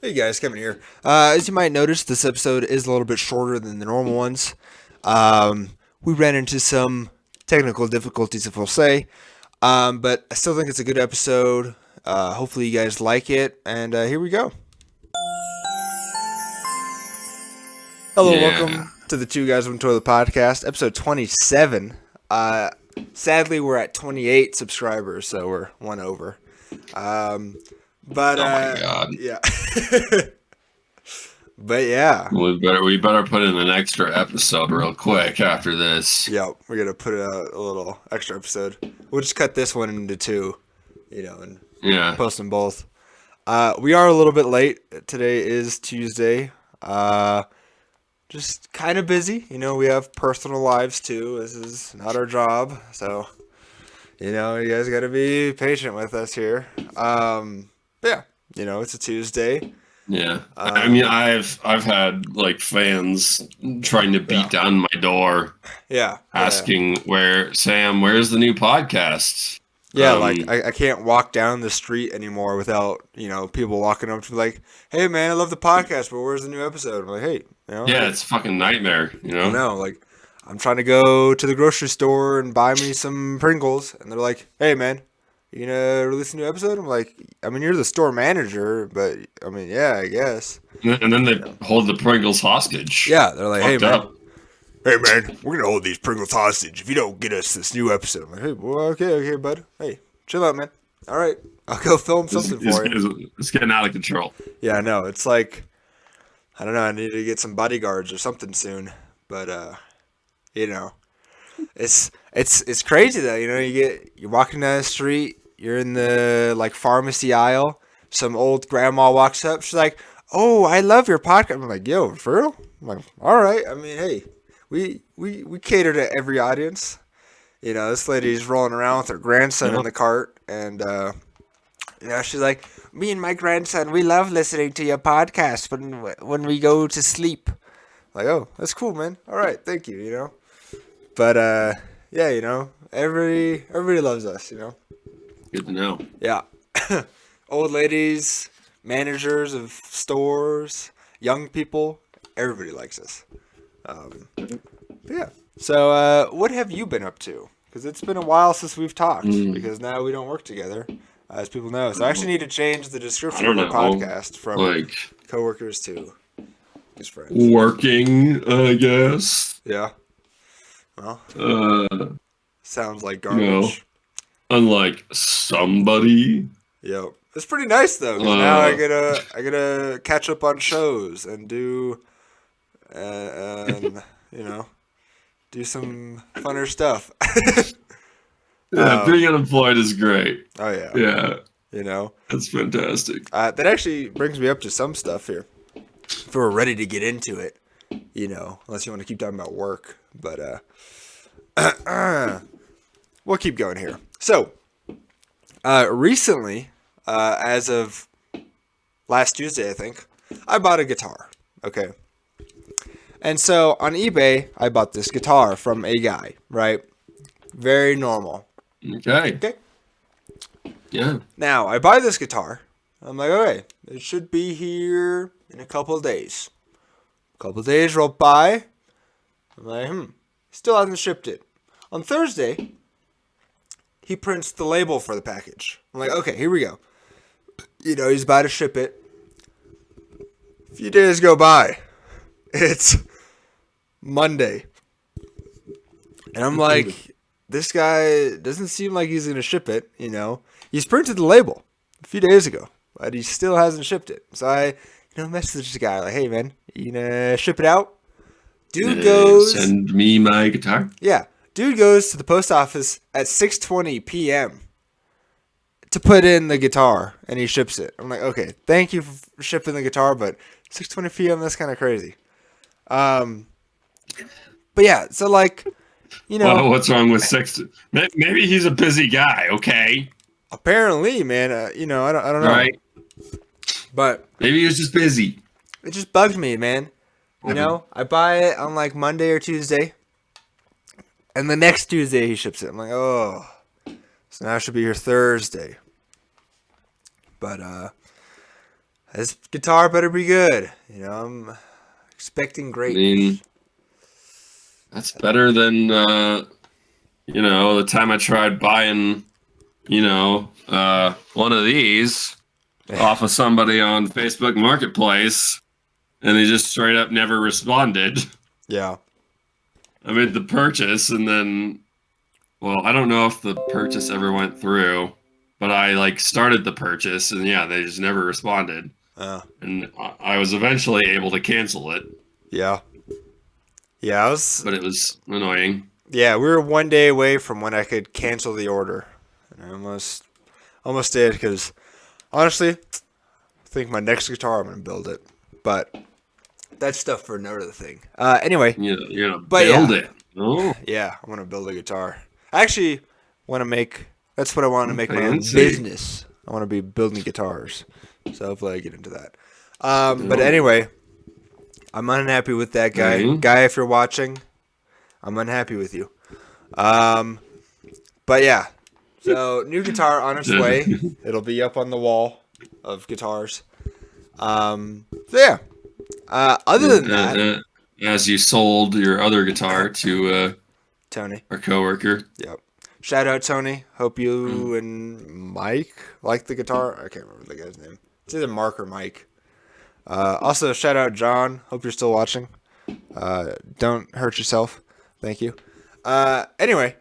Hey guys, Kevin here. As you might notice, this episode is a little bit shorter than the normal ones. We ran into some technical difficulties, if we'll say, but I still think it's a good episode. Hopefully you guys like it, and here we go. Hello, Yeah. welcome to the Two Guys One Toilet podcast, episode 27. Sadly, we're at 28 subscribers, so we're one over. But Oh my God. yeah. But yeah, We better put in an extra episode real quick after this. yeah, we're gonna put out a little extra episode. We'll just cut this one into two, and Yeah. post them both. We are a little bit late. Today is Tuesday. Just kind of busy. We have personal lives too. This is not our job, so you guys got to be patient with us here. But yeah, it's a Tuesday. Yeah. I mean, I've had like fans trying to beat down my door Yeah, asking where's the new podcast? yeah. Like I can't walk down the street anymore without people walking up to me like, "Hey man, I love the podcast, but where's the new episode?" I'm like, "Hey, Yeah, it's a fucking nightmare, no, like I'm trying to go to the grocery store and buy me some Pringles, and they're like, "Hey man, you gonna release a new episode?" I'm like, "I mean, you're the store manager, but I mean, yeah, I guess." And then they hold the Pringles hostage. Yeah, they're like, "Hey Fucked man, up. we're gonna hold these Pringles hostage if you don't get us this new episode." I'm like, "Hey, well, okay, bud. Hey, chill out, man. All right, I'll go film something for you." It's getting out of control. Yeah, I know. It's like, I don't know. I need to get some bodyguards or something soon. But it's crazy though. You're walking down the street. You're in the like pharmacy aisle. Some old grandma walks up. She's like, "Oh, I love your podcast." I'm like, "Yo, for real?" I'm like, "All right. I mean, hey, we cater to every audience." This lady's rolling around with her grandson in the cart, and she's like, "Me and my grandson, we love listening to your podcast when we go to sleep." Like, "Oh, that's cool, man. All right, thank you." But yeah, everybody loves us. Good to know. Yeah, old ladies, managers of stores, young people, everybody likes us. But yeah. So, what have you been up to? Because it's been a while since we've talked. Because now we don't work together, as people know. So I actually need to change the description of our podcast from Like coworkers to his friends. working, I guess. Yeah. Well, sounds like No. garbage. Unlike somebody. Yep. It's pretty nice though. 'Cause now I gotta catch up on shows and do, do some funner stuff. Yeah, being unemployed is great. Oh yeah. Yeah, that's fantastic. That actually brings me up to some stuff here. If we're ready to get into it, unless you want to keep talking about work, but we'll keep going here. So, recently, as of last Tuesday, I think, I bought a guitar. Okay. And so on eBay, I bought this guitar from a guy, right? Very normal. Okay. Yeah. Now, I buy this guitar. I'm like, okay, it should be here in a couple of days. A couple of days roll by. I'm like, still hasn't shipped it. On Thursday, he prints the label for the package. I'm like, okay, here we go. He's about to ship it. A few days go by. It's Monday. And I'm like, this guy doesn't seem like he's going to ship it, He's printed the label a few days ago, but he still hasn't shipped it. So I, messaged the guy like, "Hey, man, you gonna ship it out?" Dude goes... Send me my guitar? Yeah. Dude goes to the post office at 6:20 p.m. to put in the guitar, and he ships it. I'm like, okay, thank you for shipping the guitar, but 6:20 p.m., that's kind of crazy. But yeah, so like, Well, what's wrong with 6? Maybe he's a busy guy, okay? Apparently, man, I don't know. Right? But maybe he was just busy. It just bugged me, man. I buy it on like Monday or Tuesday, and the next Tuesday he ships it. I'm like, oh, so now it should be here Thursday. But This guitar better be good. I'm expecting I greatness. mean, that's better than the time I tried buying, one of these off of somebody on Facebook Marketplace, and they just straight up never responded. Yeah. I made the purchase, and then, well, I don't know if the purchase ever went through, but I started the purchase, and yeah, they just never responded. And I was eventually able to cancel it, Yeah. Yeah, but it was annoying. yeah, we were 1 day away from when I could cancel the order. And I almost did, because honestly, I think my next guitar I'm gonna build it. But that's stuff for another thing. Anyway, You're gonna but build yeah. it. Oh, Yeah, I want to build a guitar. I actually want to make. That's what I want to make my own fancy. business. I want to be building guitars. So hopefully I get into that. But Oh. anyway, I'm unhappy with that guy. Mhm. Guy, if you're watching, I'm unhappy with you. But yeah. So new guitar on its way. It'll be up on the wall of guitars. So yeah. Other than that, As you sold your other guitar to Tony. our coworker. Yep. Shout out Tony. Hope you and Mike like the guitar. I can't remember the guy's name. It's either Mark or Mike. Also, shout out John. Hope you're still watching. Don't hurt yourself. Thank you. Anyway,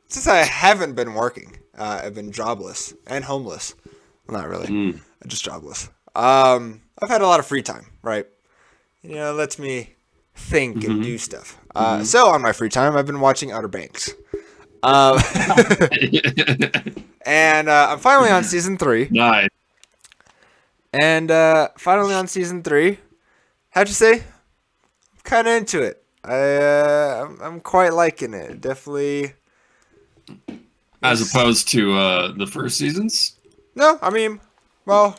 since I haven't been working, I've been jobless and homeless. Well, not really. Just jobless. I've had a lot of free time, right? It lets me think and do stuff. So on my free time, I've been watching Outer Banks. And I'm finally on season 3. Nice. And finally on season 3. How'd you say? I'm kind of into it. I'm quite liking it. Definitely. As opposed to the first seasons? No, I mean, well,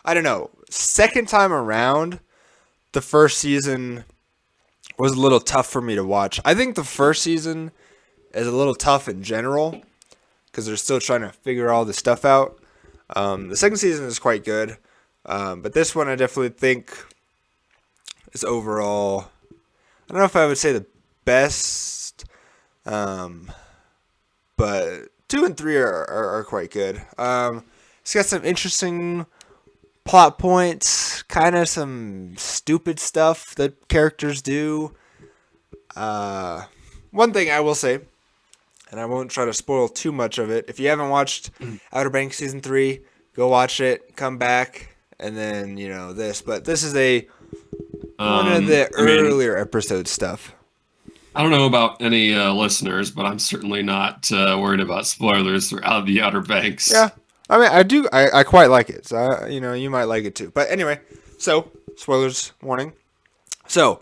I don't know. Second time around, the first season was a little tough for me to watch. I think the first season is a little tough in general because they're still trying to figure all this stuff out. The second season is quite good, but this one I definitely think is overall. I don't know if I would say the best, but 2 and 3 are quite good. It's got some interesting plot points, kind of some stupid stuff that characters do. One thing I will say, and I won't try to spoil too much of it. If you haven't watched Outer Banks season 3, go watch it, come back, and then this. But this is one of the earlier episode stuff. I don't know about any listeners, but I'm certainly not worried about spoilers throughout the Outer Banks. Yeah, I mean, I do. I quite like it. So you might like it too. But anyway, so spoilers warning. So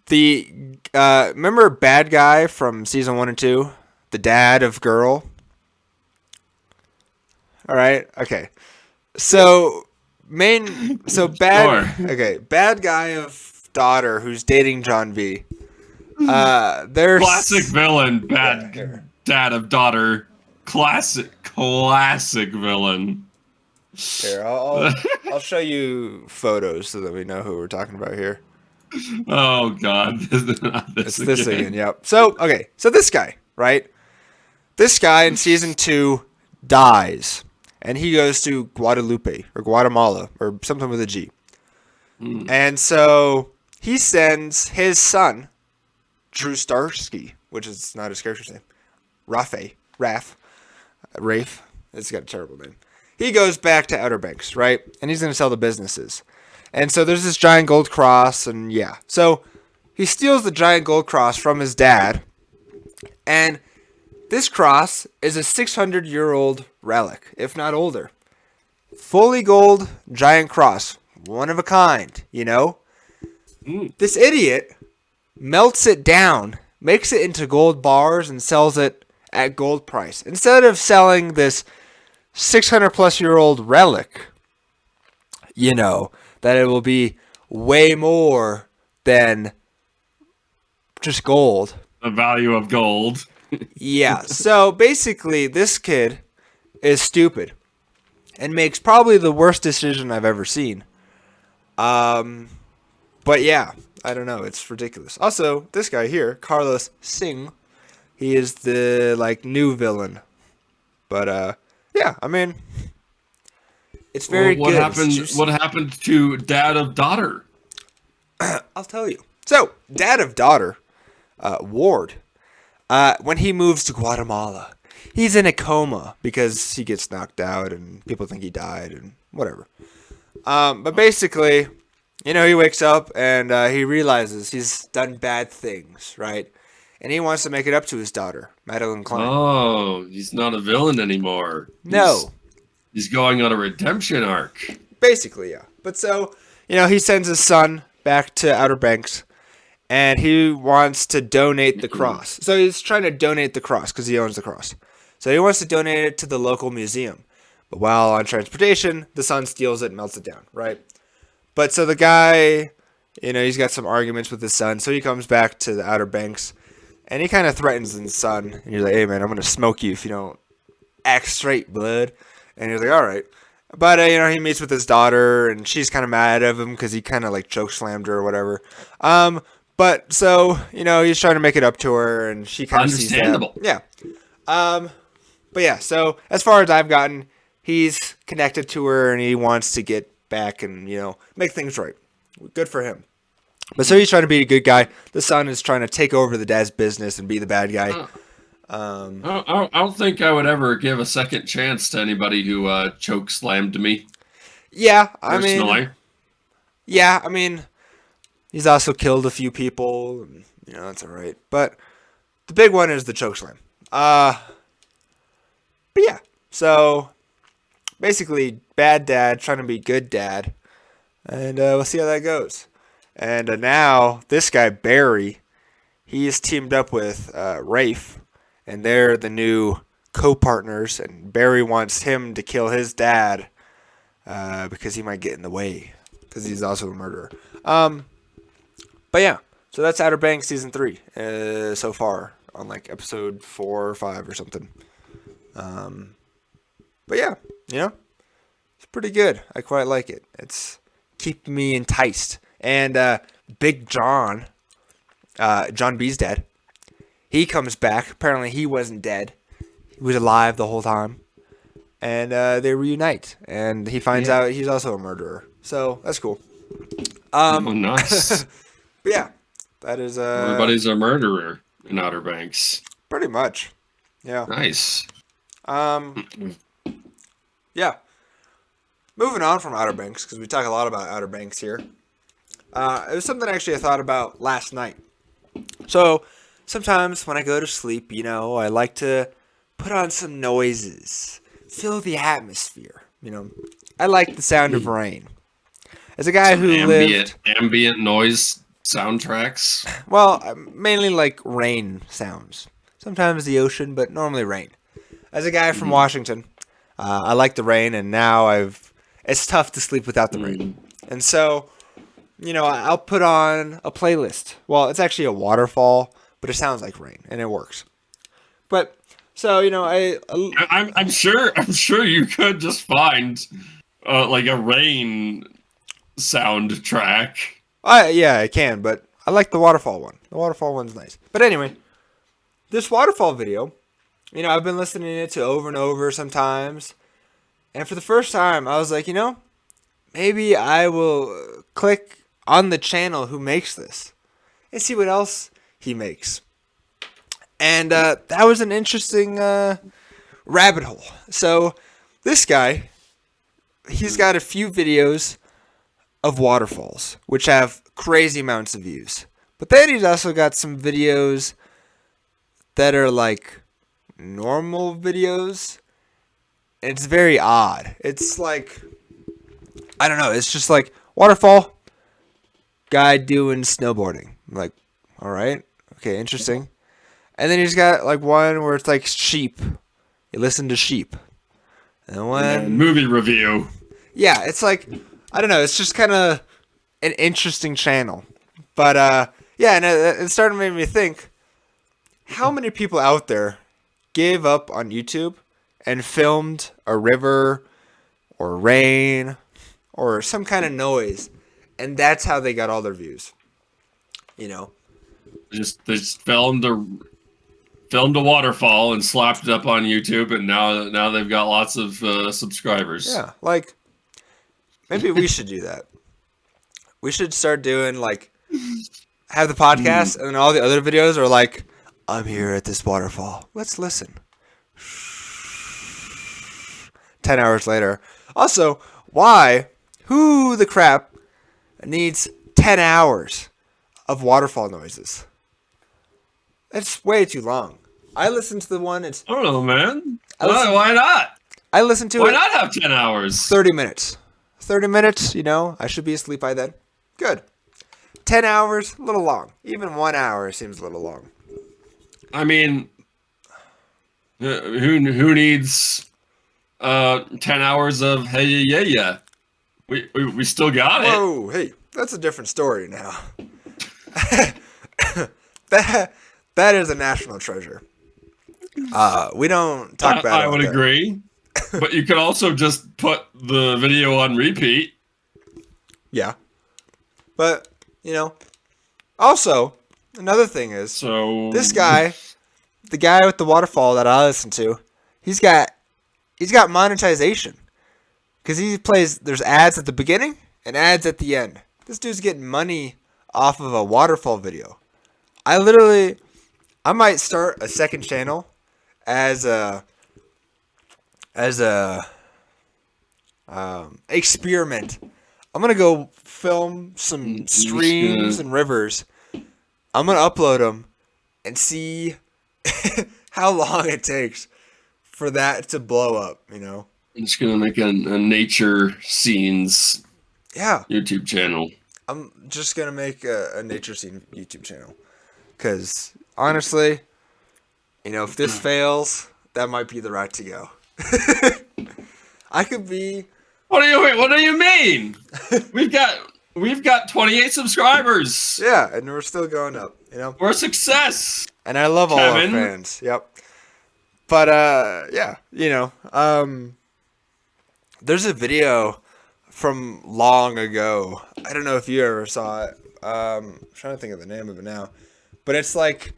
the remember bad guy from season 1 and 2, the dad of girl. All right. Okay. So bad. Sure. Okay, bad guy of daughter who's dating John V. There's Classic villain, bad dad of daughter. Classic villain. Here, I'll show you photos so that we know who we're talking about here. Oh God, It's this again. Yep. So okay, so this guy, right? This guy in season 2 dies, and he goes to Guadalupe or Guatemala or something with a G. And so he sends his son, Drew Starsky, which is not his character's name, Rafe. It's got a terrible name. He goes back to Outer Banks, right? And he's going to sell the businesses. And so there's this giant gold cross, and yeah. So he steals the giant gold cross from his dad, and this cross is a 600-year-old relic, if not older. Fully gold, giant cross. One of a kind, This idiot melts it down, makes it into gold bars, and sells it at gold price. Instead of selling this 600-plus-year-old relic, that it will be way more than just gold. The value of gold. Yeah, so basically this kid is stupid. and makes probably the worst decision I've ever seen. But yeah, I don't know. It's ridiculous. Also, this guy here, Carlos Singh, he is the like new villain. But yeah, I mean, it's very what good. happened? What happened to Dad of Daughter? I'll tell you. So, Dad of Daughter, Ward, when he moves to Guatemala, he's in a coma because he gets knocked out and people think he died and whatever. But basically, you know, he wakes up and he realizes he's done bad things, right? And he wants to make it up to his daughter, Madeline Klein. Oh, he's not a villain anymore. No. He's going on a redemption arc. Basically, yeah. But so, you know, he sends his son back to Outer Banks, and he wants to donate the cross. So he's trying to donate the cross because he owns the cross. So he wants to donate it to the local museum. But while on transportation, the son steals it and melts it down, right? But so the guy, you know, he's got some arguments with his son. So he comes back to the Outer Banks, and he kind of threatens his son. And he's like, hey, man, I'm going to smoke you if you don't act straight, blood. And he's like, all right. But, you know, he meets with his daughter, and she's kind of mad at him because he kind of, like, choke-slammed her or whatever. But, so, you know, he's trying to make it up to her, and she kind of sees that. Understandable. Yeah. But, yeah, so, as far as I've gotten, he's connected to her, and he wants to get back and, you know, make things right. Good for him. But so he's trying to be a good guy. The son is trying to take over the dad's business and be the bad guy. I don't think I would ever give a second chance to anybody who choke slammed me. Yeah, Personally. I mean, he's also killed a few people. And, you know, that's all right. But the big one is the chokeslam. But yeah, so basically, bad dad trying to be good dad, and we'll see how that goes. And now this guy Barry, he's teamed up with Rafe. And they're the new co-partners, and Barry wants him to kill his dad because he might get in the way, because he's also a murderer. But yeah, so that's Outer Banks Season 3 so far, on like episode 4 or 5 or something. But yeah, you know, it's pretty good. I quite like it. It's keeping me enticed. And Big John, John B's dad, he comes back. Apparently, he wasn't dead. He was alive the whole time. And they reunite. And he finds out he's also a murderer. So, that's cool. Nice. But yeah, that is... Everybody's a murderer in Outer Banks. Pretty much. Yeah. Nice. Yeah. Moving on from Outer Banks, because we talk a lot about Outer Banks here. It was something actually I thought about last night. So... sometimes when I go to sleep, you know, I like to put on some noises, fill the atmosphere. You know, I like the sound of rain. As a guy who lived ambient noise soundtracks. Well, mainly like rain sounds. Sometimes the ocean, but normally rain. As a guy from Washington, I like the rain, and now it's tough to sleep without the rain. And so, you know, I'll put on a playlist. Well, it's actually a waterfall, but it sounds like rain, and it works. But so, you know, I'm sure you could just find like a rain soundtrack. Yeah, I can, but I like the waterfall one. The waterfall one's nice. But anyway, this waterfall video, you know, I've been listening to it over and over sometimes, and for the first time, I was like, you know, maybe I will click on the channel who makes this and see what else he makes. And that was an interesting rabbit hole. So this guy, he's got a few videos of waterfalls, which have crazy amounts of views. But then he's also got some videos that are like normal videos. And it's very odd. It's like, I don't know, it's just like waterfall, guy doing snowboarding. I'm like, all right. Okay, interesting. And then he's got like one where it's like sheep. You listen to sheep. And one movie review. Yeah, it's like, I don't know, it's just kind of an interesting channel. But yeah, and it started to make me think, how many people out there gave up on YouTube and filmed a river or rain or some kind of noise, and that's how they got all their views. You know, They just filmed a waterfall and slapped it up on YouTube, and now they've got lots of subscribers. Yeah, like maybe we should do that. We should start doing like have the podcast, and then all the other videos are like, I'm here at this waterfall. Let's listen. 10 hours later. Also, why? Who the crap needs 10 hours of waterfall noises? It's way too long. I listened to the one. It's I don't know, man. Why not? I listened to it. Why not have 10 hours? 30 minutes. 30 minutes, you know, I should be asleep by then. Good. 10 hours, a little long. Even 1 hour seems a little long. I mean, who needs 10 hours of hey yeah? We still got it. Whoa, hey, that's a different story now. that is a national treasure. We don't talk about it. I would agree. But you could also just put the video on repeat. Yeah. But, you know, also, another thing is, so this guy, the guy with the waterfall that I listen to, he's got monetization. Because there's ads at the beginning and ads at the end. This dude's getting money off of a waterfall video. I might start a second channel as a experiment. I'm gonna go film some streams and rivers. I'm gonna upload them and see how long it takes for that to blow up. You know, I'm just gonna make a nature scenes YouTube channel. I'm just gonna make a nature scene YouTube channel because honestly, you know, if this fails, that might be the route to go. I could be. What do you mean? We've got 28 subscribers. Yeah, and we're still going up. You know, we're a success. And I love all our fans. Yep. But yeah, you know, there's a video from long ago. I don't know if you ever saw it. I'm trying to think of the name of it now, but it's like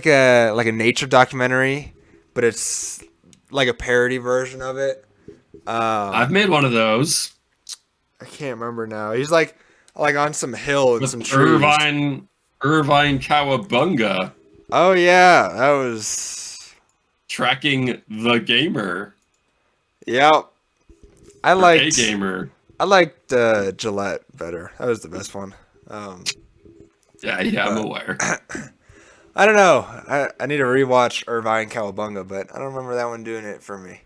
a nature documentary, but it's like a parody version of it. I've made one of those. I can't remember now. He's like on some hill and with some trees. Irvine Cowabunga. Oh yeah, that was tracking the gamer. Yep. I liked Gillette better. That was the best one. Yeah, I'm aware. I don't know. I need to rewatch Irvine Cowabunga, but I don't remember that one doing it for me.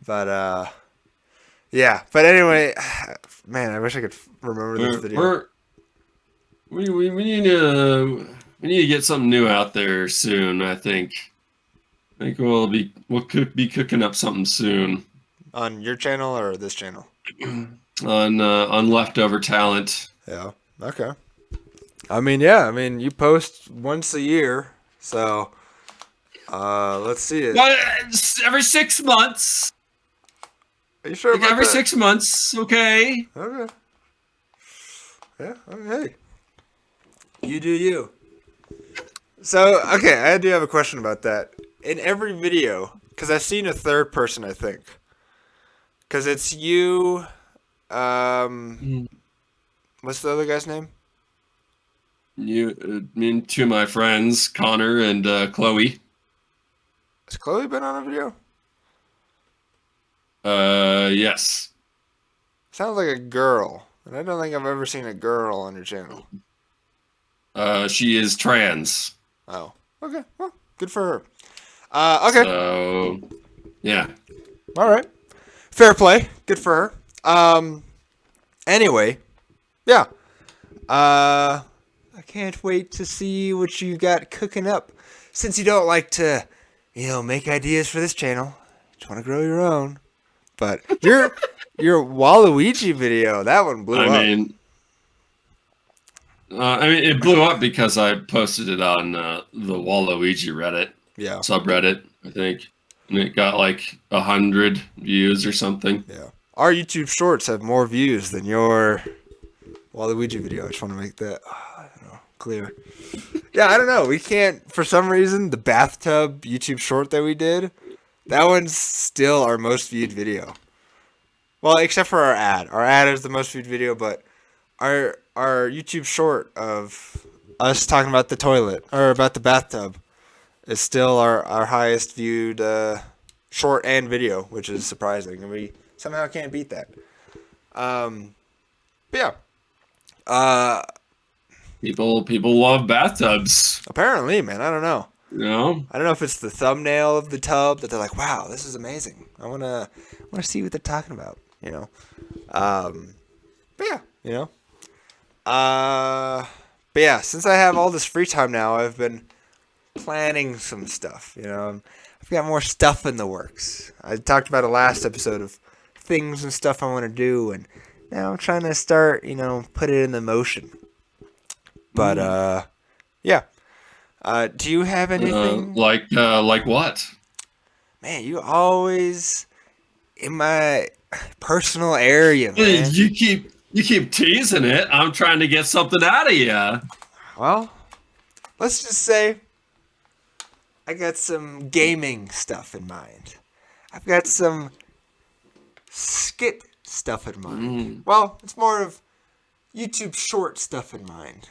But yeah. But anyway, man, I wish I could remember this video. We need to get something new out there soon. I think we'll be cooking up something soon. On your channel or this channel? on Leftover Talent. Yeah. Okay. I mean, you post once a year, so let's see it. Every 6 months. Are you sure about every that? 6 months, okay. Okay. Yeah, okay. You do you. So, okay, I do have a question about that. In every video, because I've seen a third person, I think. Because it's you, what's the other guy's name? Me, two of my friends, Connor and Chloe. Has Chloe been on a video? Yes. Sounds like a girl. And I don't think I've ever seen a girl on your channel. She is trans. Oh, okay. Well, good for her. Okay. So, yeah. All right. Fair play. Good for her. Anyway, yeah. I can't wait to see what you got cooking up. Since you don't like to, make ideas for this channel, you just want to grow your own. But your Waluigi video, that one blew up. I mean, it blew up because I posted it on the Waluigi Reddit subreddit, I think, and it got like 100 views or something. Yeah. our YouTube shorts have more views than your Waluigi video. I just want to make that clear. Yeah, I don't know. We can't, for some reason, the bathtub YouTube short that we did, that one's still our most viewed video. Well, except for our ad. Our ad is the most viewed video, but our YouTube short of us talking about the toilet or about the bathtub is still our highest viewed short and video, which is surprising, and we somehow can't beat that. But yeah, People love bathtubs. apparently, man, I don't know. You know? I don't know if it's the thumbnail of the tub that they're like, "Wow, this is amazing. I wanna see what they're talking about." You know. But yeah, you know. But yeah, since I have all this free time now, I've been planning some stuff. You know, I've got more stuff in the works. I talked about a last episode of things and stuff I want to do, and now I'm trying to start, put it into motion. But yeah. Do you have anything? Like what? Man, you always in my personal area, Hey, man. you keep teasing it. I'm trying to get something out of you. Well, let's just say I got some gaming stuff in mind. I've got some skit stuff in mind. Well, it's more of YouTube short stuff in mind.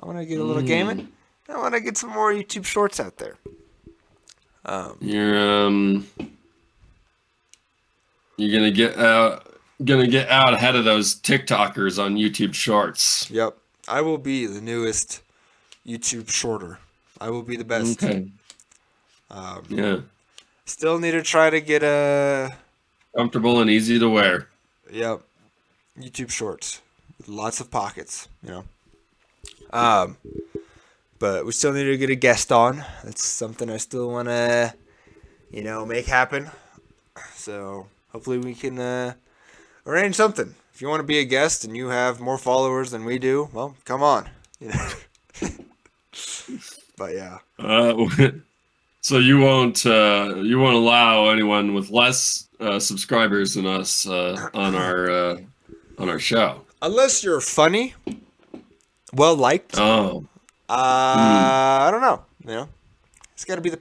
I want to get a little gaming. I want to get some more YouTube shorts out there. You're gonna get out ahead of those TikTokers on YouTube Shorts. Yep, I will be the newest YouTube shorter. I will be the best. Okay. Yeah. Still need to try to get a Comfortable and easy to wear. Yep. YouTube shorts with lots of pockets, But we still need to get a guest on. That's something I still want to, make happen. So hopefully we can arrange something. If you want to be a guest and you have more followers than we do, well, come on. But yeah. So you won't allow anyone with less subscribers than us on our show, Unless you're funny, well liked. Oh. I don't know. It's got to be the,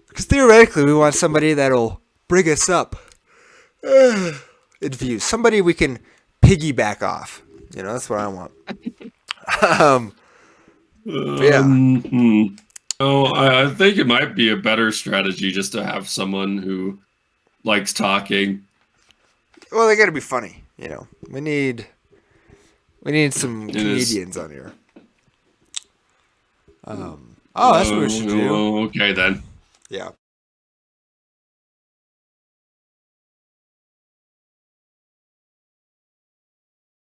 because theoretically we want somebody that'll bring us up in views. Somebody we can piggyback off. That's what I want. Yeah. Oh, I think it might be a better strategy just to have someone who likes talking. Well, they got to be funny. We need some comedians on here. That's what we should do. Okay then. Yeah.